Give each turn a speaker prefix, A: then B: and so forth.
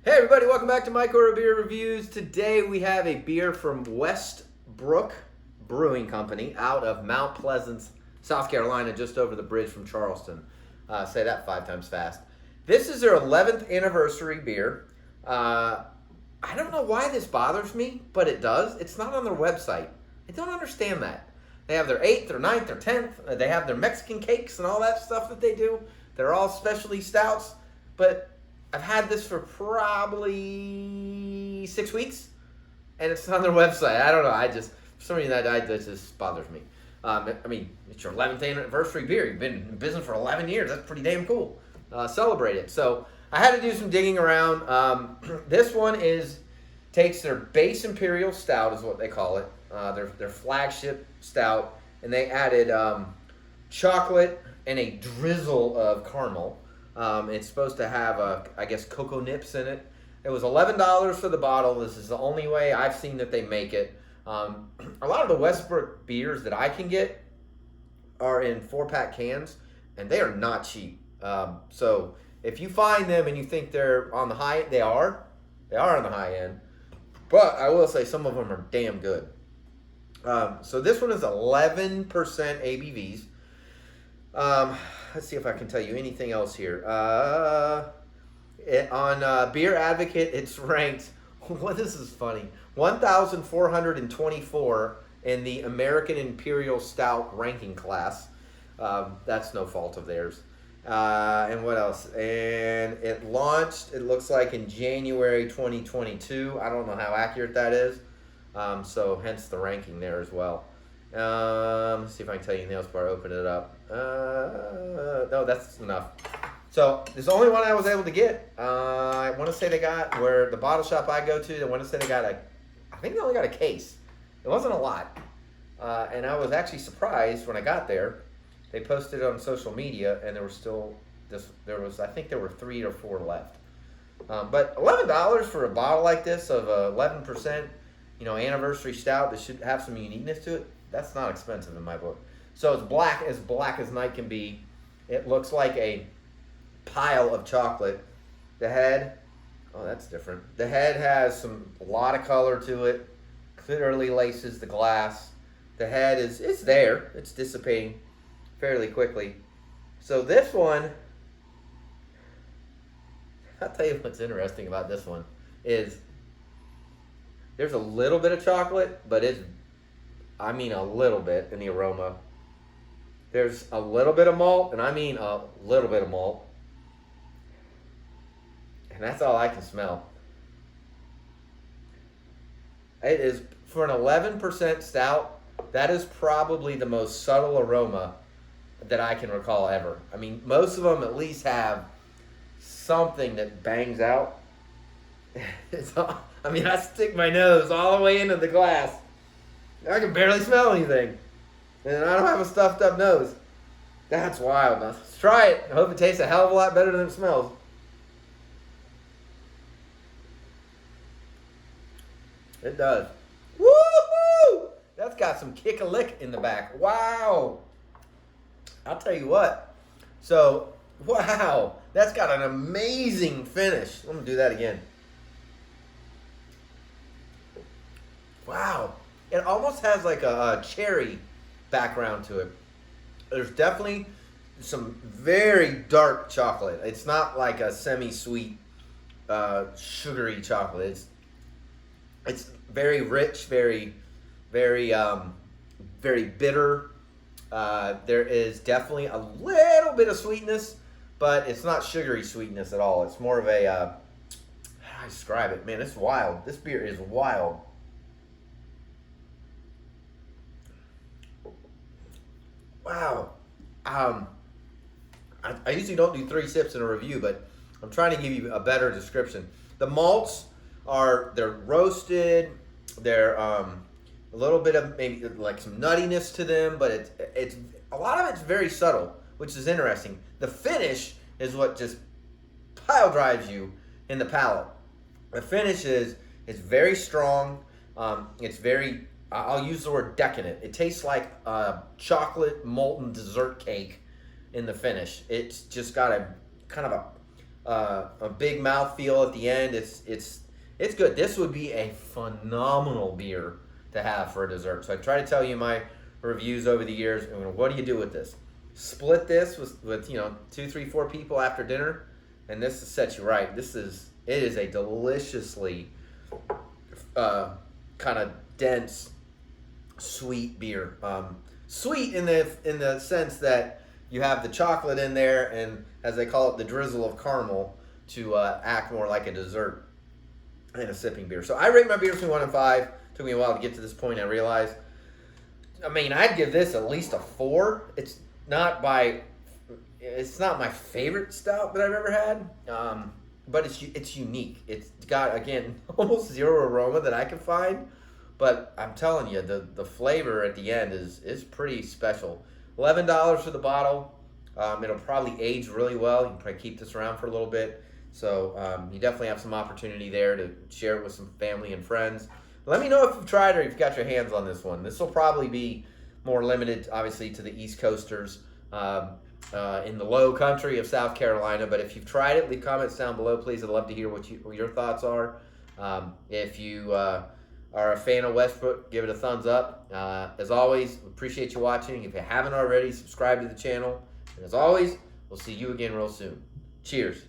A: Hey everybody, welcome back to Micro Beer Reviews. Today we have a beer from Westbrook Brewing Company out of Mount Pleasant, South Carolina, just over the bridge from Charleston. Say that 5 times fast. This is their 11th anniversary beer. I don't know why this bothers me, but it does. It's not on their website. I don't understand that. They have their 8th, their 9th, their 10th. They have their Mexican cakes and all that stuff that they do. They're all specialty stouts, but I've had this for probably 6 weeks, and it's on their website. I don't know. For some reason, that just bothers me. I mean, it's your 11th anniversary beer. You've been in business for 11 years. That's pretty damn cool. Celebrate it. So I had to do some digging around. This one takes their base Imperial Stout, is what they call it. Their flagship stout, and they added chocolate and a drizzle of caramel. It's supposed to have, I guess, cocoa nips in it. It was $11 for the bottle. This is the only way I've seen that they make it. A lot of the Westbrook beers that I can get are in 4-pack cans, and they are not cheap. So if you find them and you think they're on the high, they are on the high end. But I will say some of them are damn good. So this one is 11% ABVs. Let's see if I can tell you anything else here. On Beer Advocate, it's ranked, this is funny, 1,424 in the American Imperial Stout ranking class. That's no fault of theirs. And what else? And it launched, it looks like, in January 2022. I don't know how accurate that is. So hence the ranking there as well. Let's see if I can tell you anything else before I open it up. No, that's enough. So this is the only one I was able to get. I want to say they got, where the bottle shop I go to, I want to say they got I think they only got a case. It wasn't a lot. And I was actually surprised when I got there. They posted it on social media, and there was still, I think there were 3 or 4 left. But $11 for a bottle like this of 11%, anniversary stout that should have some uniqueness to it, that's not expensive in my book. So it's black as night can be. It looks like a pile of chocolate. The head, that's different. The head has a lot of color to it. Clearly laces the glass. The head it's there. It's dissipating fairly quickly. So this one, I'll tell you what's interesting about this one is there's a little bit of chocolate, but a little bit in the aroma. There's a little bit of malt, and I mean a little bit of malt. And that's all I can smell. It is, for an 11% stout, that is probably the most subtle aroma that I can recall ever. I mean, most of them at least have something that bangs out. I stick my nose all the way into the glass. I can barely smell anything. And I don't have a stuffed up nose. That's wild. Now, let's try it. I hope it tastes a hell of a lot better than it smells. It does. Woo-hoo! That's got some kick-a-lick in the back. Wow. I'll tell you what. So, wow. That's got an amazing finish. I'm going to do that again. Wow. It almost has like a cherry background to it. There's definitely some very dark chocolate. It's not like a semi-sweet, sugary chocolate. It's very rich, very, very, very bitter. There is definitely a little bit of sweetness, but it's not sugary sweetness at all. It's more of a, how do I describe it? Man, it's wild. This beer is wild. Wow. I usually don't do 3 sips in a review, but I'm trying to give you a better description. The malts they're roasted. They're a little bit of maybe like some nuttiness to them, but it's a lot of it's very subtle, which is interesting. The finish is what just pile drives you in the palate. The finish is very strong. It's very, I'll use the word decadent. It tastes like a chocolate molten dessert cake in the finish. It's just got a kind of a big mouthfeel at the end. It's good. This would be a phenomenal beer to have for a dessert. So I try to tell you my reviews over the years. And what do you do with this? Split this with 2, 3, 4 people after dinner, and this sets you right. It is a deliciously kind of dense, sweet beer. Sweet in the sense that you have the chocolate in there, and as they call it, the drizzle of caramel to act more like a dessert and a sipping beer. So I rate my beers between 1 and 5. Took me a while to get to this point. I realized. I mean, I'd give this at least a 4. It's not my favorite stout that I've ever had, but it's unique. It's got, again, almost zero aroma that I can find, but I'm telling you, the flavor at the end is pretty special. $11 for the bottle. It'll probably age really well. You can probably keep this around for a little bit. So you definitely have some opportunity there to share it with some family and friends. Let me know if you've tried or if you've got your hands on this one. This will probably be more limited, obviously, to the East Coasters in the low country of South Carolina. But if you've tried it, leave comments down below, please. I'd love to hear what your thoughts are. If you are a fan of Westbrook, give it a thumbs up. As always, appreciate you watching. If you haven't already, subscribe to the channel. And as always, we'll see you again real soon. Cheers.